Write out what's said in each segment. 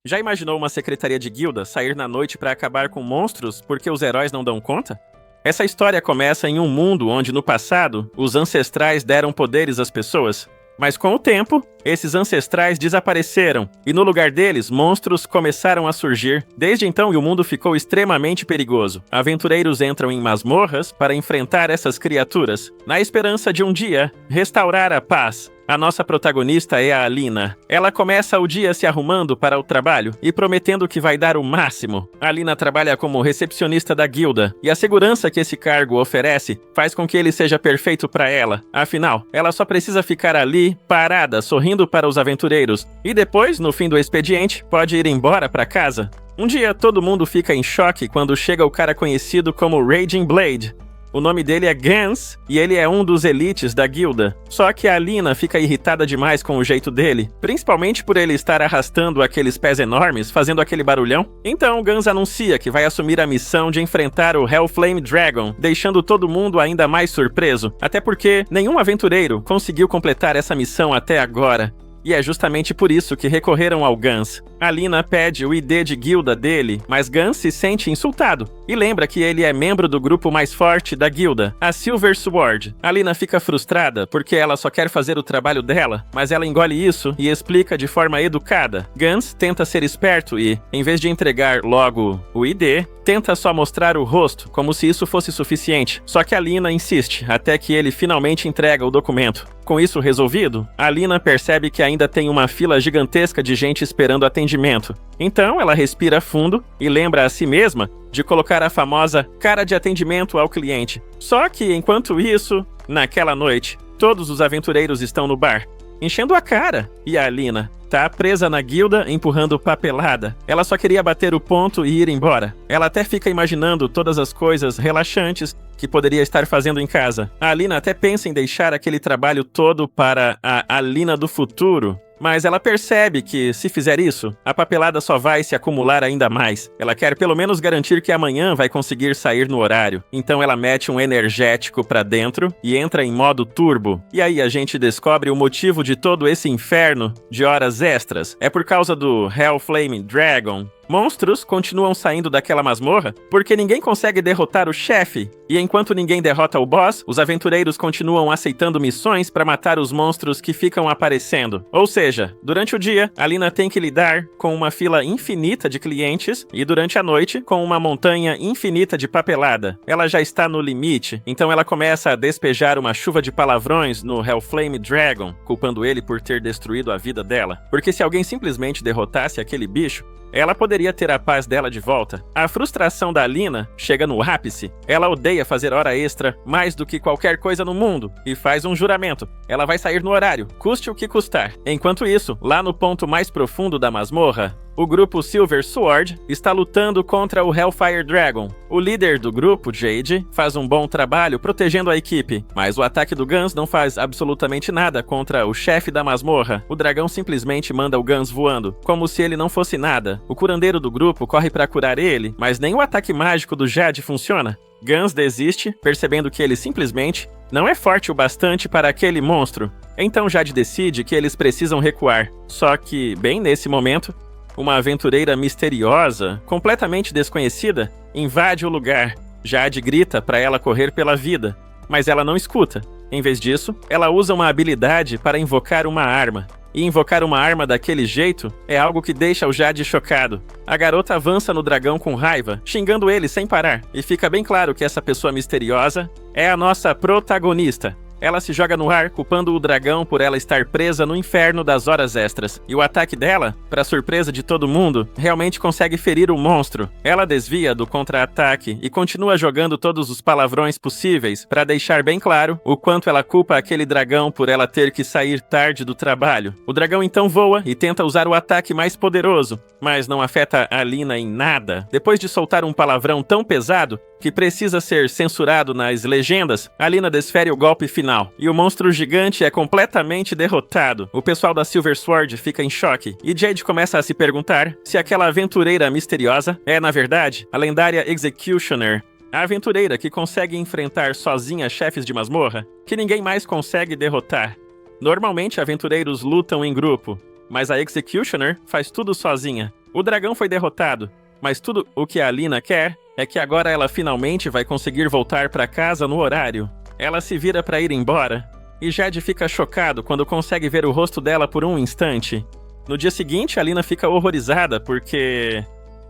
Já imaginou uma secretaria de guilda sair na noite pra acabar com monstros porque os heróis não dão conta? Essa história começa em um mundo onde, no passado, os ancestrais deram poderes às pessoas. Mas com o tempo, esses ancestrais desapareceram, e no lugar deles, monstros começaram a surgir. Desde então, o mundo ficou extremamente perigoso. Aventureiros entram em masmorras para enfrentar essas criaturas, na esperança de um dia restaurar a paz. A nossa protagonista é a Alina. Ela começa o dia se arrumando para o trabalho e prometendo que vai dar o máximo. A Alina trabalha como recepcionista da guilda, e a segurança que esse cargo oferece faz com que ele seja perfeito para ela. Afinal, ela só precisa ficar ali, parada, sorrindo para os aventureiros, e depois, no fim do expediente, pode ir embora para casa. Um dia, todo mundo fica em choque quando chega o cara conhecido como Raging Blade. O nome dele é Gans, e ele é um dos elites da guilda. Só que a Alina fica irritada demais com o jeito dele, principalmente por ele estar arrastando aqueles pés enormes, fazendo aquele barulhão. Então, Gans anuncia que vai assumir a missão de enfrentar o Hellflame Dragon, deixando todo mundo ainda mais surpreso, até porque nenhum aventureiro conseguiu completar essa missão até agora. E é justamente por isso que recorreram ao Gans. Alina pede o ID de guilda dele, mas Gans se sente insultado e lembra que ele é membro do grupo mais forte da guilda, a Silver Sword. Alina fica frustrada porque ela só quer fazer o trabalho dela, mas ela engole isso e explica de forma educada. Gans tenta ser esperto e, em vez de entregar logo o ID, tenta só mostrar o rosto, como se isso fosse suficiente. Só que Alina insiste, até que ele finalmente entrega o documento. Com isso resolvido, Alina percebe que ainda tem uma fila gigantesca de gente esperando atendimento. Então ela respira fundo e lembra a si mesma de colocar a famosa cara de atendimento ao cliente. Só que enquanto isso, naquela noite, todos os aventureiros estão no bar, enchendo a cara, e a Alina tá presa na guilda, empurrando papelada. Ela só queria bater o ponto e ir embora. Ela até fica imaginando todas as coisas relaxantes que poderia estar fazendo em casa. A Alina até pensa em deixar aquele trabalho todo para a Alina do futuro. Mas ela percebe que, se fizer isso, a papelada só vai se acumular ainda mais. Ela quer pelo menos garantir que amanhã vai conseguir sair no horário. Então ela mete um energético pra dentro e entra em modo turbo. E aí a gente descobre o motivo de todo esse inferno de horas extras. É por causa do Hellflame Dragon. Monstros continuam saindo daquela masmorra porque ninguém consegue derrotar o chefe. E enquanto ninguém derrota o boss, os aventureiros continuam aceitando missões para matar os monstros que ficam aparecendo. Ou seja, durante o dia, Alina tem que lidar com uma fila infinita de clientes e durante a noite, com uma montanha infinita de papelada. Ela já está no limite, então ela começa a despejar uma chuva de palavrões no Hellflame Dragon, culpando ele por ter destruído a vida dela. Porque se alguém simplesmente derrotasse aquele bicho, ela poderia ter a paz dela de volta. A frustração da Alina chega no ápice. Ela odeia fazer hora extra mais do que qualquer coisa no mundo e faz um juramento. Ela vai sair no horário, custe o que custar. Enquanto isso, lá no ponto mais profundo da masmorra, o grupo Silver Sword está lutando contra o Hellfire Dragon. O líder do grupo, Jade, faz um bom trabalho protegendo a equipe, mas o ataque do Gans não faz absolutamente nada contra o chefe da masmorra. O dragão simplesmente manda o Gans voando, como se ele não fosse nada. O curandeiro do grupo corre para curar ele, mas nem o ataque mágico do Jade funciona. Gans desiste, percebendo que ele simplesmente não é forte o bastante para aquele monstro. Então Jade decide que eles precisam recuar. Só que, bem nesse momento, uma aventureira misteriosa, completamente desconhecida, invade o lugar. Jade grita para ela correr pela vida, mas ela não escuta. Em vez disso, ela usa uma habilidade para invocar uma arma. E invocar uma arma daquele jeito é algo que deixa o Jade chocado. A garota avança no dragão com raiva, xingando ele sem parar. E fica bem claro que essa pessoa misteriosa é a nossa protagonista. Ela se joga no ar, culpando o dragão por ela estar presa no inferno das horas extras. E o ataque dela, para surpresa de todo mundo, realmente consegue ferir o monstro. Ela desvia do contra-ataque e continua jogando todos os palavrões possíveis para deixar bem claro o quanto ela culpa aquele dragão por ela ter que sair tarde do trabalho. O dragão então voa e tenta usar o ataque mais poderoso, mas não afeta a Alina em nada. Depois de soltar um palavrão tão pesado que precisa ser censurado nas legendas, Alina desfere o golpe final, e o monstro gigante é completamente derrotado. O pessoal da Silver Sword fica em choque, e Jade começa a se perguntar se aquela aventureira misteriosa é, na verdade, a lendária Executioner, a aventureira que consegue enfrentar sozinha chefes de masmorra que ninguém mais consegue derrotar. Normalmente aventureiros lutam em grupo, mas a Executioner faz tudo sozinha. O dragão foi derrotado, mas tudo o que a Alina quer é que agora ela finalmente vai conseguir voltar para casa no horário. Ela se vira para ir embora, e Jade fica chocado quando consegue ver o rosto dela por um instante. No dia seguinte, a Alina fica horrorizada porque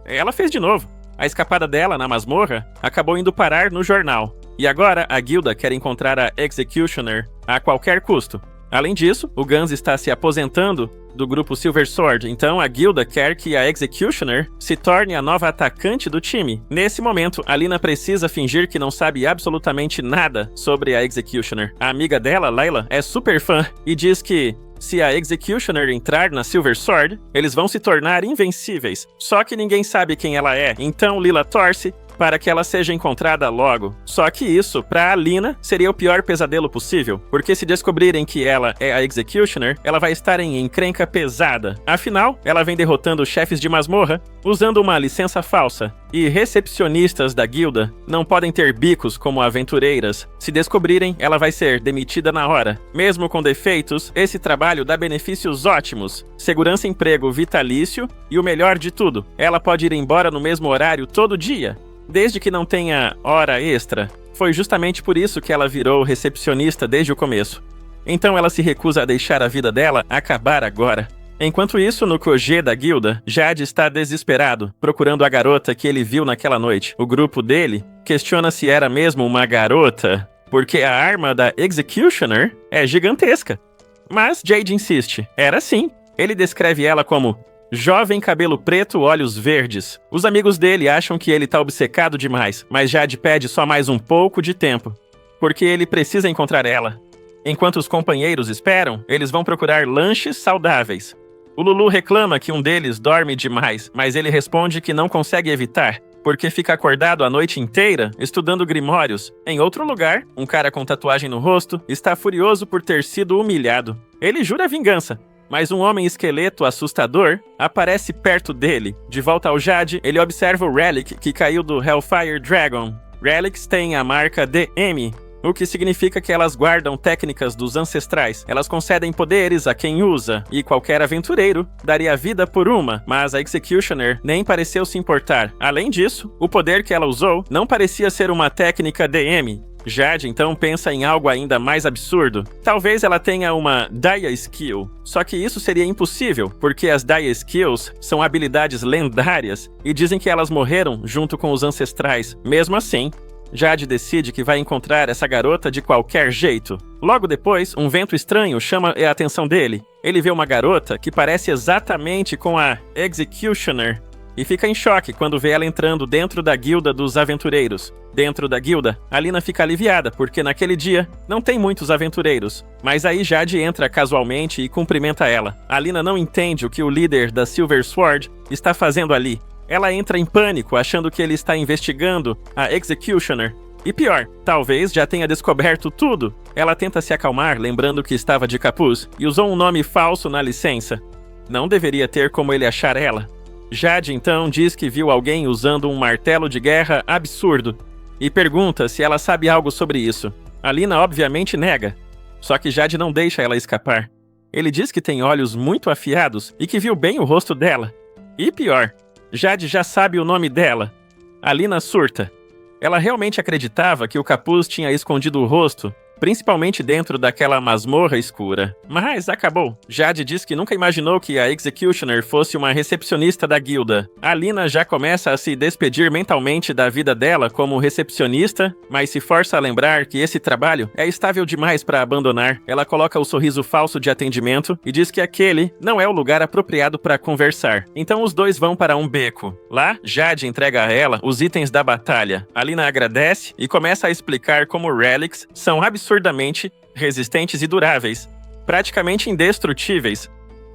ela fez de novo. A escapada dela na masmorra acabou indo parar no jornal. E agora, a guilda quer encontrar a Executioner a qualquer custo. Além disso, o Guns está se aposentando do grupo Silver Sword, então a guilda quer que a Executioner se torne a nova atacante do time. Nesse momento, a Alina precisa fingir que não sabe absolutamente nada sobre a Executioner. A amiga dela, Layla, é super fã e diz que se a Executioner entrar na Silver Sword, eles vão se tornar invencíveis. Só que ninguém sabe quem ela é, então Lila torce para que ela seja encontrada logo. Só que isso, pra Alina, seria o pior pesadelo possível, porque se descobrirem que ela é a Executioner, ela vai estar em encrenca pesada. Afinal, ela vem derrotando chefes de masmorra, usando uma licença falsa, e recepcionistas da guilda não podem ter bicos como aventureiras. Se descobrirem, ela vai ser demitida na hora. Mesmo com defeitos, esse trabalho dá benefícios ótimos, segurança emprego vitalício e o melhor de tudo, ela pode ir embora no mesmo horário todo dia, desde que não tenha hora extra. Foi justamente por isso que ela virou recepcionista desde o começo. Então ela se recusa a deixar a vida dela acabar agora. Enquanto isso, no QG da guilda, Jade está desesperado, procurando a garota que ele viu naquela noite. O grupo dele questiona se era mesmo uma garota, porque a arma da Executioner é gigantesca. Mas Jade insiste, era sim. Ele descreve ela como jovem, cabelo preto, olhos verdes. Os amigos dele acham que ele tá obcecado demais, mas Jade pede só mais um pouco de tempo, porque ele precisa encontrar ela. Enquanto os companheiros esperam, eles vão procurar lanches saudáveis. O Lulu reclama que um deles dorme demais, mas ele responde que não consegue evitar, porque fica acordado a noite inteira estudando grimórios. Em outro lugar, um cara com tatuagem no rosto está furioso por ter sido humilhado. Ele jura vingança, mas um homem esqueleto assustador aparece perto dele. De volta ao Jade, ele observa o Relic que caiu do Hellfire Dragon. Relics têm a marca DM, o que significa que elas guardam técnicas dos ancestrais. Elas concedem poderes a quem usa, e qualquer aventureiro daria a vida por uma, mas a Executioner nem pareceu se importar. Além disso, o poder que ela usou não parecia ser uma técnica DM. Jade então pensa em algo ainda mais absurdo. Talvez ela tenha uma Dia Skill. Só que isso seria impossível, porque as Dia Skills são habilidades lendárias e dizem que elas morreram junto com os ancestrais. Mesmo assim, Jade decide que vai encontrar essa garota de qualquer jeito. Logo depois, um vento estranho chama a atenção dele. Ele vê uma garota que parece exatamente com a Executioner e fica em choque quando vê ela entrando dentro da guilda dos aventureiros. Dentro da guilda, Alina fica aliviada porque naquele dia não tem muitos aventureiros. Mas aí Jade entra casualmente e cumprimenta ela. Alina não entende o que o líder da Silver Sword está fazendo ali. Ela entra em pânico, achando que ele está investigando a Executioner. E pior, talvez já tenha descoberto tudo. Ela tenta se acalmar, lembrando que estava de capuz, e usou um nome falso na licença. Não deveria ter como ele achar ela. Jade então diz que viu alguém usando um martelo de guerra absurdo, e pergunta se ela sabe algo sobre isso. Alina obviamente nega, só que Jade não deixa ela escapar. Ele diz que tem olhos muito afiados e que viu bem o rosto dela. E pior, Jade já sabe o nome dela. Alina surta. Ela realmente acreditava que o capuz tinha escondido o rosto, principalmente dentro daquela masmorra escura. Mas acabou. Jade diz que nunca imaginou que a Executioner fosse uma recepcionista da guilda. Alina já começa a se despedir mentalmente da vida dela como recepcionista, mas se força a lembrar que esse trabalho é estável demais para abandonar. Ela coloca o sorriso falso de atendimento e diz que aquele não é o lugar apropriado para conversar. Então os dois vão para um beco. Lá, Jade entrega a ela os itens da batalha. Alina agradece e começa a explicar como relics são absurdamente resistentes e duráveis, praticamente indestrutíveis.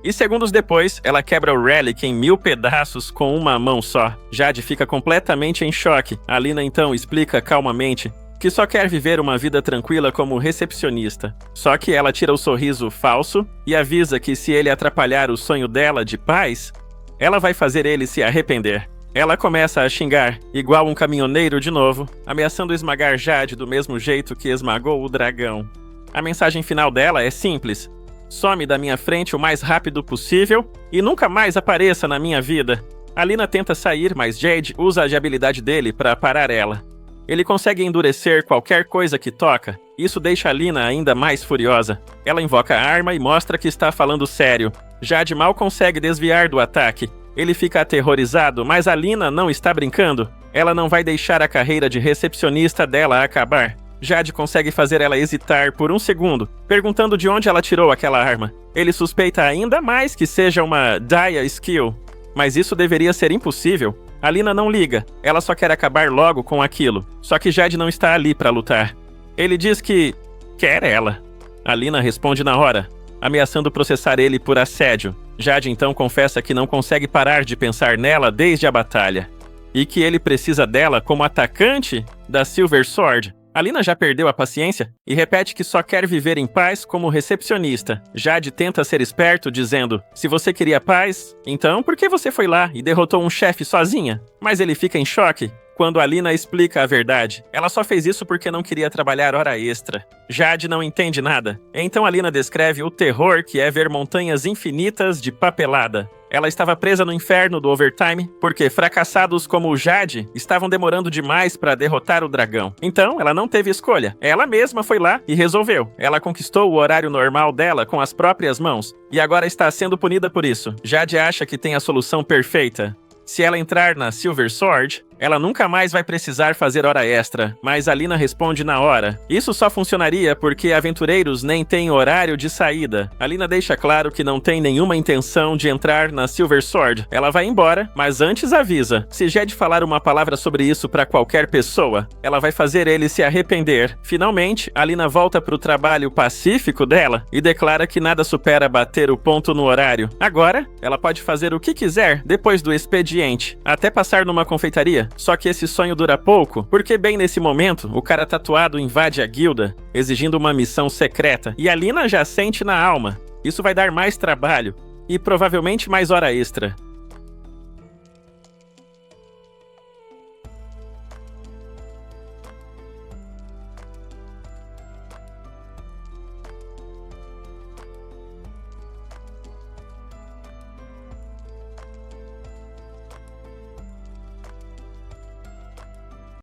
E segundos depois, ela quebra o relic em 1000 pedaços com uma mão só. Jade fica completamente em choque. Alina então explica calmamente que só quer viver uma vida tranquila como recepcionista. Só que ela tira o sorriso falso e avisa que se ele atrapalhar o sonho dela de paz, ela vai fazer ele se arrepender. Ela começa a xingar, igual um caminhoneiro de novo, ameaçando esmagar Jade do mesmo jeito que esmagou o dragão. A mensagem final dela é simples: some da minha frente o mais rápido possível e nunca mais apareça na minha vida. Alina tenta sair, mas Jade usa a habilidade dele para parar ela. Ele consegue endurecer qualquer coisa que toca. Isso deixa Alina ainda mais furiosa. Ela invoca a arma e mostra que está falando sério. Jade mal consegue desviar do ataque. Ele fica aterrorizado, mas Alina não está brincando. Ela não vai deixar a carreira de recepcionista dela acabar. Jade consegue fazer ela hesitar por um segundo, perguntando de onde ela tirou aquela arma. Ele suspeita ainda mais que seja uma Dia Skill, mas isso deveria ser impossível. Alina não liga, ela só quer acabar logo com aquilo. Só que Jade não está ali para lutar. Ele diz que quer ela. Alina responde na hora, ameaçando processar ele por assédio. Jade então confessa que não consegue parar de pensar nela desde a batalha, e que ele precisa dela como atacante da Silver Sword. Alina já perdeu a paciência e repete que só quer viver em paz como recepcionista. Jade tenta ser esperto, dizendo: se você queria paz, então por que você foi lá e derrotou um chefe sozinha? Mas ele fica em choque quando Alina explica a verdade. Ela só fez isso porque não queria trabalhar hora extra. Jade não entende nada. Então Alina descreve o terror que é ver montanhas infinitas de papelada. Ela estava presa no inferno do overtime porque fracassados como o Jade estavam demorando demais para derrotar o dragão. Então, ela não teve escolha. Ela mesma foi lá e resolveu. Ela conquistou o horário normal dela com as próprias mãos e agora está sendo punida por isso. Jade acha que tem a solução perfeita. Se ela entrar na Silver Sword, ela nunca mais vai precisar fazer hora extra, mas Alina responde na hora. Isso só funcionaria porque aventureiros nem têm horário de saída. Alina deixa claro que não tem nenhuma intenção de entrar na Silver Sword. Ela vai embora, mas antes avisa. Se Jade falar uma palavra sobre isso para qualquer pessoa, ela vai fazer ele se arrepender. Finalmente, Alina volta pro trabalho pacífico dela e declara que nada supera bater o ponto no horário. Agora, ela pode fazer o que quiser depois do expediente, até passar numa confeitaria. Só que esse sonho dura pouco, porque bem nesse momento, o cara tatuado invade a guilda, exigindo uma missão secreta, e Alina já sente na alma. Isso vai dar mais trabalho, e provavelmente mais hora extra.